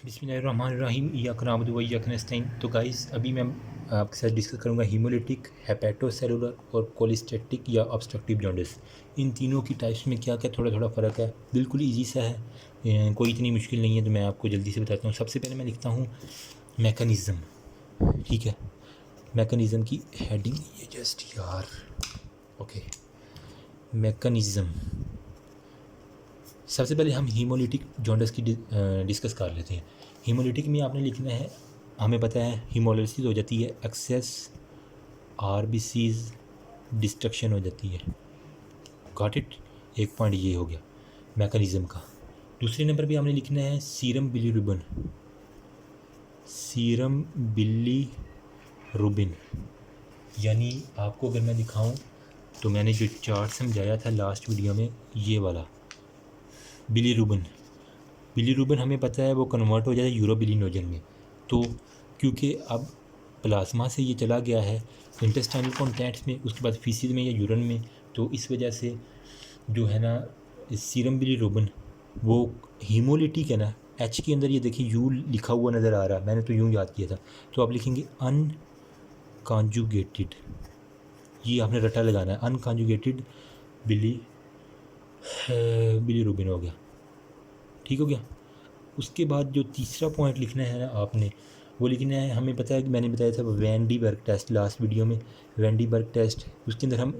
बिस्मिल्लाहिर्रहमानिर्रहीम इय्याक नअबुदु व इय्याक नस्तईन। तो गाइस अभी मैं आपके साथ डिस्कस करूंगा हीमोलिटिक, हेपेटोसेलुलर और कोलिस्टेटिक या ऑब्स्ट्रक्टिव जॉन्डिस। इन तीनों की टाइप्स में क्या क्या थोड़ा थोड़ा फ़र्क है। बिल्कुल ईजी सा है, कोई इतनी मुश्किल नहीं है। तो मैं आपको जल्दी से बताता हूँ। सबसे पहले मैं लिखता हूँ मैकेनिज़्म, ठीक है। मैकेनिज़्म की हेडिंग ये जस्ट यार ओके। मैकेनिज़्म सबसे पहले हम हीमोलिटिक जॉन्डिस की डिस्कस कर लेते हैं। हीमोलिटिक में आपने लिखना है, हमें पता है हीमोलिसिस हो जाती है, एक्सेस आरबीसीज डिस्ट्रक्शन हो जाती है। Got it. एक पॉइंट ये हो गया मैकेनिज़्म का। दूसरे नंबर पे हमने लिखना है सीरम बिलीरुबिन। सीरम बिलीरुबिन यानी आपको अगर मैं दिखाऊं तो मैंने जो चार्ट समझाया था लास्ट वीडियो में, ये वाला बिलीरुबिन हमें पता है वो कन्वर्ट हो जाता है यूरोबिलिनोजन में। तो क्योंकि अब प्लाज्मा से ये चला गया है इंटेस्टाइनल कॉन्टैक्ट्स में, उसके बाद फीसिस में या यूरिन में, तो इस वजह से जो है ना सीरम बिलीरुबिन वो हीमोलिटिक है ना। एच के अंदर ये देखिए यू लिखा हुआ नज़र आ रहा है, मैंने तो यूँ याद किया था। तो आप लिखेंगे अनकॉन्जुगेटेड, ये आपने रटा लगाना है, अनकॉन्जुगेटेड बिलीरुबिन हो गया, ठीक हो गया। उसके बाद जो तीसरा पॉइंट लिखना है ना आपने, वो लिखना है, हमें पता है कि मैंने बताया था वैन डी बर्ग टेस्ट लास्ट वीडियो में। वैन डी बर्ग टेस्ट, उसके अंदर हम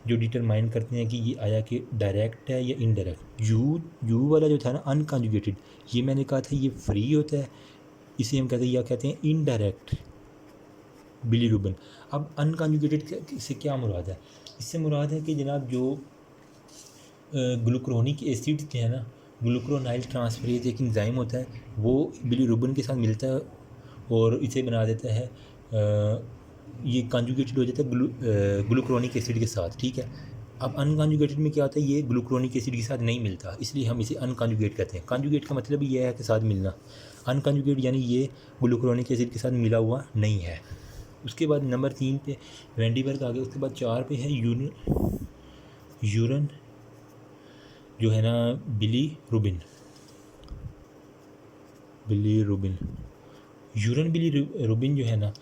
जो डिटरमाइन करते हैं कि ये आया कि डायरेक्ट है या इनडायरेक्ट। यू वाला जो था ना अनकॉन्जुगेटेड, ये मैंने कहा था ये फ्री होता है, इसे हम कहते हैं या कहते हैं इनडायरेक्ट बिलीरुबिन। अब अनकॉन्जुगेटेड से क्या मुराद है? इससे मुराद है कि जनाब जो ग्लूक्रोनिक एसिड थे है ना, ग्लूक्रोनाइल ट्रांसफरेज एक एंजाइम होता है, वो बिलीरुबिन के साथ मिलता है और इसे बना देता है ये कॉन्जुगेटेड हो जाता है ग्लूक्रोनिक एसिड के साथ, ठीक है। अब अनकॉन्जुगेटेड में क्या होता है, ये ग्लूक्रोनिक एसिड के साथ नहीं मिलता, इसलिए हम इसे अनकॉन्जुगेट कहते हैं। कॉन्जुगेट का मतलब ये है कि साथ मिलना। अनकॉन्जुगेट यानी ये ग्लूक्रोनिक एसिड के साथ मिला हुआ नहीं है। उसके बाद नंबर 3 पे वैन डी बर्ग आ गया। उसके बाद 4 पे है यूरन जो है ना बिलीरुबिन। यूरन बिलीरुबिन जो है ना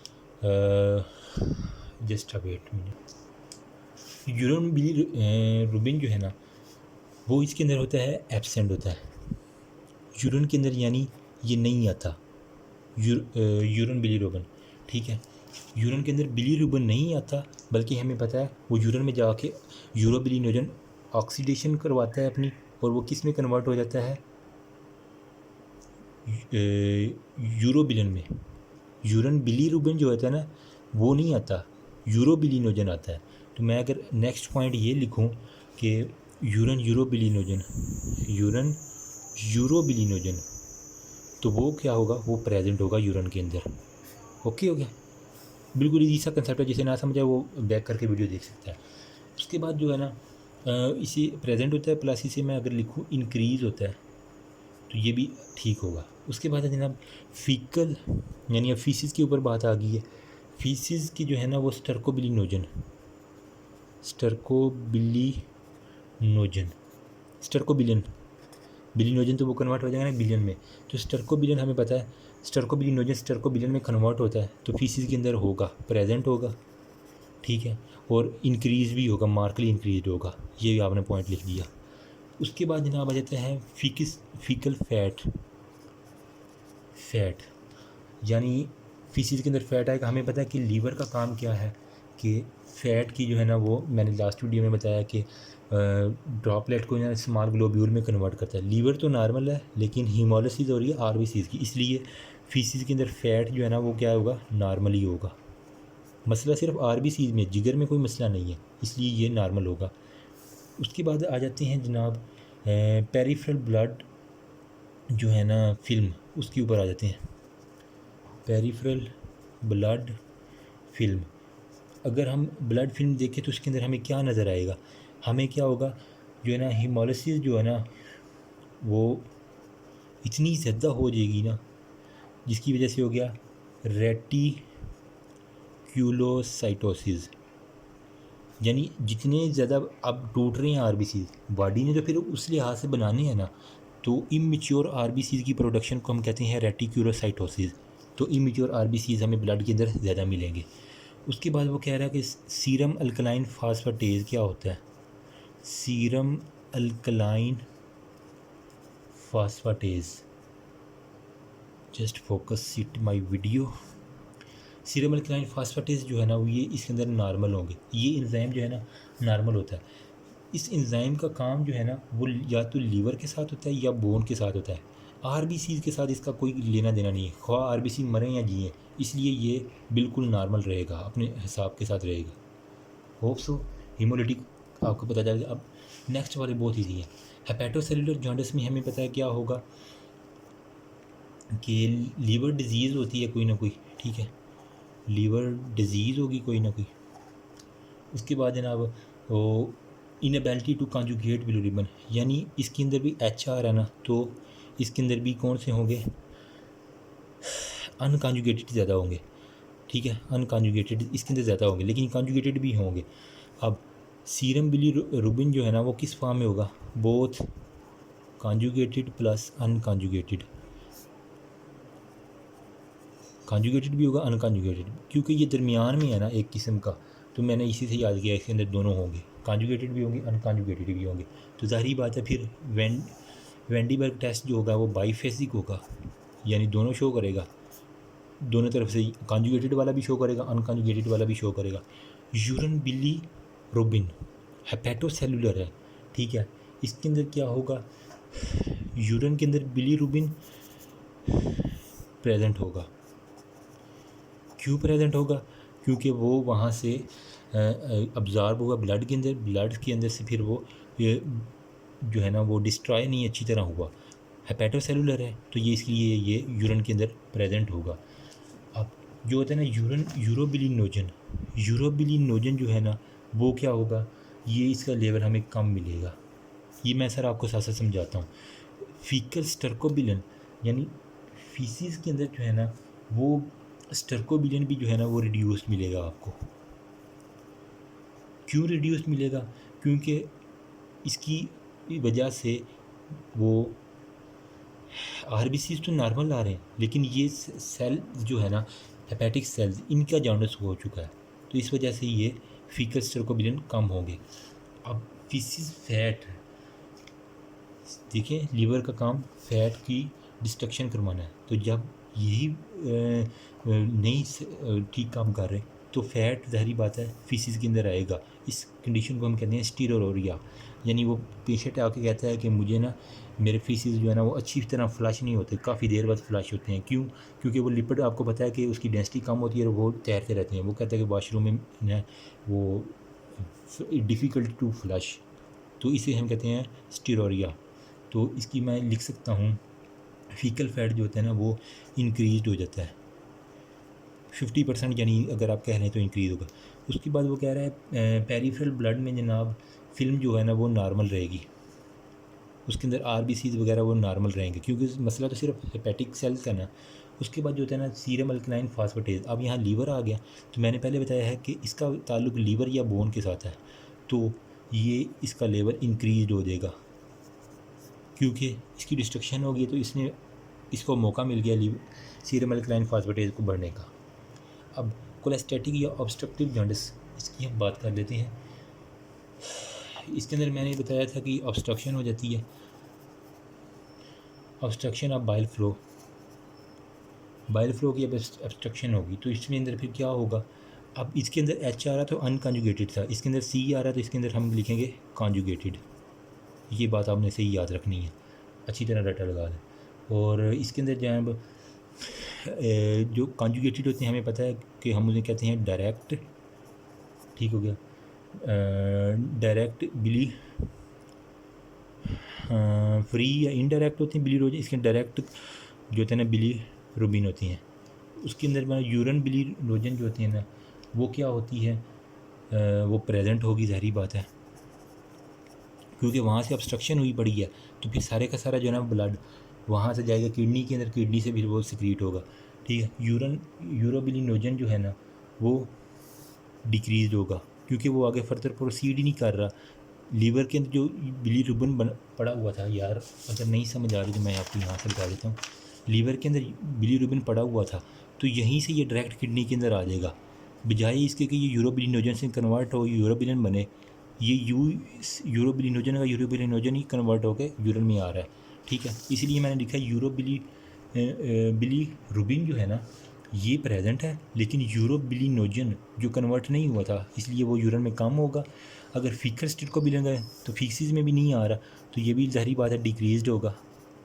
जस्ट वेट मिनट। यूरन बिलीरुबिन जो है ना वो इसके अंदर होता है, एब्सेंट होता है यूरन के अंदर, यानी ये नहीं आता यूरन बिलीरुबिन, ठीक है। यूरन के अंदर बिलीरुबिन नहीं आता, बल्कि हमें पता है वो यूरन में जाके यूरोबिलिनोजन ऑक्सीडेशन करवाता है अपनी, और वो किस में कन्वर्ट हो जाता है, यूरोबिलिन में। यूरन बिलीरुबिन जो होता है ना वो नहीं आता, यूरोबिलिनोजन आता है। तो मैं अगर नेक्स्ट पॉइंट ये लिखूं कि यूरन यूरोबिलिनोजन, तो वो क्या होगा, वो प्रेजेंट होगा यूरन के अंदर। ओके हो गया। बिल्कुल इजी सा कंसेप्ट है, जिसे ना समझा वो बैक करके वीडियो देख सकता है। उसके बाद जो है ना इसी प्रेजेंट होता है, प्लस इसे मैं अगर लिखूँ इंक्रीज़ होता है, तो ये भी ठीक होगा। उसके बाद है जनाब फीकल, यानी अब फीसिस के ऊपर बात आ गई है। फीसिस की जो है ना वो स्टर्कोबिलिनोजन बिलिनोजन तो वो कन्वर्ट हो जाएगा ना बिलियन में। तो स्टर्कोबिलियन हमें पता है, स्टर्कोबिलिनोजन स्टर्कोबिलियन में कन्वर्ट होता है, तो फीसिस के अंदर होगा, प्रेजेंट होगा, ठीक है। और इंक्रीज़ भी होगा, मार्कली इंक्रीज होगा, ये भी आपने पॉइंट लिख दिया। उसके बाद जनाब आ जाते हैं फीकल फैट, यानी फीसिस के अंदर फैट आएगा। हमें पता है कि लीवर का काम क्या है, कि फ़ैट की जो है ना वो मैंने लास्ट वीडियो में बताया कि ड्रॉपलेट को ना स्मॉल ग्लोब्यूल में कन्वर्ट करता है। लीवर तो नॉर्मल है, लेकिन हीमोलिसिस हो रही है आरबीसीज की, इसलिए फीसिस के अंदर फैट जो है ना वो क्या होगा, नॉर्मल ही होगा। मसला सिर्फ आरबीसीज में, जिगर में कोई मसला नहीं है, इसलिए ये नॉर्मल होगा। उसके बाद आ जाते हैं जनाब पेरिफेरल ब्लड जो है ना फिल्म, उसके ऊपर आ जाते हैं। पेरिफेरल ब्लड फिल्म, अगर हम ब्लड फिल्म देखें तो उसके अंदर हमें क्या नज़र आएगा, हमें क्या होगा, जो है ना हीमोलिसिस जो है ना वो इतनी ज़्यादा हो जाएगी ना, जिसकी वजह से हो गया रेटिक्यूलोसाइटोसिस, यानी जितने ज़्यादा अब टूट रहे हैं आरबीसी, बॉडी ने तो फिर उस लिहाज से बनाने हैं ना, तो इमेच्योर आरबीसीज़ की प्रोडक्शन को हम कहते हैं रेटिक्यूलोसाइटोसिस। तो इमेच्योर आरबीसीज़ हमें ब्लड के अंदर ज़्यादा मिलेंगे। उसके बाद वो कह रहा है कि सीरम अल्कलाइन फास्फेटेज क्या होता है। Serum alkaline phosphatase, just focus it my video. Serum alkaline phosphatase जो है ना वो ये इसके अंदर नॉर्मल होंगे। ये एंजाइम जो है ना नॉर्मल होता है। इस एंजाइम का काम जो है ना वो या तो लीवर के साथ होता है या बोन के साथ होता है। आरबीसी के साथ इसका कोई लेना देना नहीं है, ख्वाह आरबीसी मरें या जिए, इसलिए ये बिल्कुल नॉर्मल रहेगा, अपने हिसाब के साथ रहेगा। होप सो हीमोलिटिक आपको पता चलेगा। अब नेक्स्ट वाले बहुत ईजी है। हेपेटोसेलुलर जॉन्डिस में हमें पता है क्या होगा कि लीवर डिजीज़ होती है कोई ना कोई, ठीक है, लीवर डिजीज़ होगी कोई ना कोई। उसके बाद जनाब वो इनएबिलिटी टू कॉन्जुगेट बिलीरुबिन, यानी इसके अंदर भी एच आर है ना, तो इसके अंदर भी कौन से होंगे, अनकॉन्जुगेटेड ज़्यादा होंगे, ठीक है, अनकॉन्जुगेटेड इसके अंदर ज़्यादा होंगे, लेकिन कॉन्जुगेटेड भी होंगे। अब सीरम बिलीरुबिन जो है ना वो किस फॉर्म में होगा, both conjugated plus unconjugated, conjugated भी होगा अनकॉन्जुगेटेड, क्योंकि ये दरमियान में है ना एक किस्म का, तो मैंने इसी से याद किया इसके अंदर दोनों होंगे, कॉन्जुगेटेड भी होंगे अनकॉन्जुगेटेड भी होंगे। तो ज़ाहिर बात है फिर वेंडीबर्ग टेस्ट जो होगा वो बाईफेसिक होगा, यानी दोनों शो करेगा, दोनों तरफ से कॉन्जुगेटेड वाला भी शो करेगा अनकॉन्जुगेटेड वाला भी शो करेगा। यूरन बिलीरुबिन हेपेटोसेलुलर है, ठीक है, इसके अंदर क्या होगा, यूरन के अंदर बिलीरुबिन प्रेजेंट होगा। क्यों प्रेजेंट होगा, क्योंकि वो वहाँ से अब्ज़ॉर्ब होगा ब्लड के अंदर से फिर वो ये जो है ना वो डिस्ट्रॉय नहीं अच्छी तरह हुआ, हेपेटोसेलुलर है तो ये इसलिए ये यूरिन के अंदर प्रेजेंट होगा। अब जो होता है ना यूरोबिलिनोजन जो है ना वो क्या होगा, ये इसका लेवल हमें कम मिलेगा। ये मैं सर आपको साथ साथ समझाता हूँ। फीकल स्टर्कोबिलिन यानी फीसिस के अंदर जो है ना वो स्टर्कोबिलिन भी जो है ना वो रिड्यूस मिलेगा आपको। क्यों रिड्यूस मिलेगा, क्योंकि इसकी वजह से वो आरबीसीज तो नॉर्मल आ रहे हैं, लेकिन ये सेल जो है ना हेपेटिक सेल्स इनका जॉन्डिस हो चुका है, तो इस वजह से ये फीकल स्टर्कोबिलिन कम होंगे। अब फीसिस फैट, देखिए लीवर का काम फैट की डिस्ट्रक्शन करवाना है, तो जब यही नहीं ठीक काम कर रहे तो फैट ज़ाहिर बात है फीसिस के अंदर आएगा। इस कंडीशन को हम कहते हैं स्टीरोरिया, यानी वो पेशेंट आके कहता है कि मुझे ना मेरे फीसिस जो है ना वो अच्छी तरह फ्लश नहीं होते, काफ़ी देर बाद फ्लश होते हैं। क्यों, क्योंकि वो लिपिड आपको पता है कि उसकी डेंसिटी कम होती है और वो तैरते रहते हैं। वो कहता है कि वाशरूम में ना वो डिफ़िकल्ट टू फ्लश, तो इसे हम कहते हैं स्टीरोरिया। तो इसकी मैं लिख सकता हूँ फीकल फैट जो होता है ना वो इंक्रीज हो जाता है 50%, यानी अगर आप कह रहे हैं तो इंक्रीज़ होगा। उसके बाद वो कह रहा है पेरिफेरल ब्लड में जनाब फिल्म जो है ना वो नॉर्मल रहेगी, उसके अंदर आरबीसीज वगैरह वो नॉर्मल रहेंगे, क्योंकि मसला तो सिर्फ हेपेटिक सेल्स का ना। उसके बाद जो होता है ना सीरम अल्कलाइन फास्फेटेज, अब यहाँ लीवर आ गया, तो मैंने पहले बताया है कि इसका ताल्लुक लीवर या बोन के साथ है, तो ये इसका लेवल इंक्रीज हो जाएगा क्योंकि इसकी डिस्ट्रक्शन होगी, तो इसको मौका मिल गया सीरम अल्कलाइन फास्फेटेज को बढ़ने का। अब कोलेस्टेटिक या ऑब्स्ट्रक्टिव जॉन्डिस, इसकी हम बात कर लेते हैं। इसके अंदर मैंने बताया था कि ऑब्स्ट्रक्शन हो जाती है, ऑब्स्ट्रक्शन ऑफ बाइल फ्लो की अब ऑब्स्ट्रक्शन होगी, तो इसमें अंदर फिर क्या होगा। अब इसके अंदर एच आ रहा तो अनकॉन्जुगेटेड था, इसके अंदर सी आ रहा तो इसके अंदर हम लिखेंगे कॉन्जुगेटेड। ये बात आपने सही याद रखनी है, अच्छी तरह रटा लगा लें। और इसके अंदर जब जो कॉन्जुगेटेड होते हैं हमें पता है कि हम उन्हें कहते हैं डायरेक्ट, ठीक हो गया, डायरेक्ट बिली फ्री या इनडायरेक्ट होते हैं बिलीरुबिन। इसके डायरेक्ट जो होते हैं ना बिलीरुबिन होती हैं, उसके अंदर यूरन बिलीरुबिन जो होती है ना वो क्या होती है, वो प्रेजेंट होगी, ज़ाहिर बात है, क्योंकि वहाँ से ऑब्स्ट्रक्शन हुई पड़ी है, तो फिर सारे का सारा जो है ना ब्लड वहाँ से जाएगा किडनी के अंदर, किडनी से फिर वो सिक्रीट होगा, ठीक है। यूरोबिलिनोजन जो है ना वो डिक्रीज होगा, क्योंकि वो आगे फर्दर प्रोसीड ही नहीं कर रहा, लीवर के अंदर जो बिलीरुबिन पड़ा हुआ था यार, अगर नहीं समझ आ रही तो मैं आपको यहाँ से बता देता हूँ। लीवर के अंदर बिलीरुबिन पड़ा हुआ था तो यहीं से ये डायरेक्ट किडनी के अंदर आ जाएगा, बजाय इसके कि ये यूरोबिलिनोजन से कन्वर्ट हो यूरोबिलिन बने। ये यूरोबिलिनोजन का यूरोबिलिनोजन ही कन्वर्ट होकर यूरिन में आ रहा है, ठीक है। इसीलिए मैंने लिखा बिलीरुबिन जो है ना ये प्रेजेंट है, लेकिन यूरोबिलिनोजन जो कन्वर्ट नहीं हुआ था इसलिए वो यूरिन में कम होगा। अगर फीकल स्टेट को भी लेंगे तो फीसिस में भी नहीं आ रहा, तो ये भी ज़ाहिर बात है डिक्रीज़ड होगा।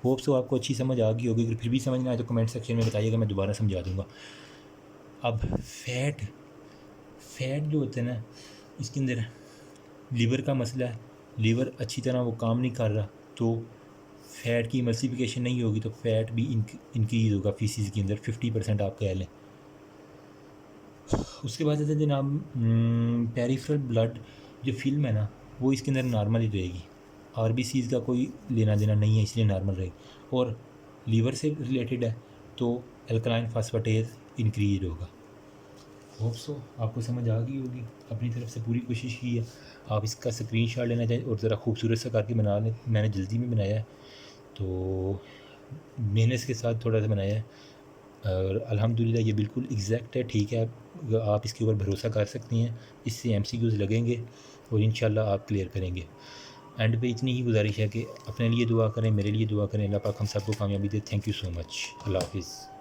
होप सो आपको अच्छी समझ आ गई होगी। अगर फिर भी समझ ना आए तो कमेंट सेक्शन में बताइएगा, मैं दोबारा समझा दूँगा। अब फैट जो होते हैं ना, इसके अंदर लीवर का मसला है, लीवर अच्छी तरह वो काम नहीं कर रहा तो फ़ैट की इमल्सिफिकेशन नहीं होगी, तो फ़ैट भी इंक्रीज़ होगा फीसिस के अंदर 50% आप कह लें। उसके बाद है जनाब पेरिफेरल ब्लड जो फिल्म है ना वो इसके अंदर नॉर्मल ही रहेगी, आरबीसीज़ का कोई लेना देना नहीं है, इसलिए नॉर्मल रहेगी। और लीवर से रिलेटेड है तो अल्कलाइन फास्फेटेज इंक्रीज होगा। होप सो आपको समझ आ गई होगी। अपनी तरफ से पूरी कोशिश की है, आप इसका स्क्रीनशॉट लेना चाहिए और ज़रा खूबसूरत सा करके बना लें। मैंने जल्दी में बनाया है तो मेहनत के साथ थोड़ा सा बनाया है, और अल्हम्दुलिल्लाह ये बिल्कुल एग्जैक्ट है, ठीक है। आप इसके ऊपर भरोसा कर सकती हैं, इससे एमसीक्यूज़ लगेंगे और इंशाल्लाह आप क्लियर करेंगे। एंड पे इतनी ही गुजारिश है कि अपने लिए दुआ करें, मेरे लिए दुआ करें, अल्लाह पाक हम सबको कामयाबी दे। Thank you so much. अल्लाह हाफिज़।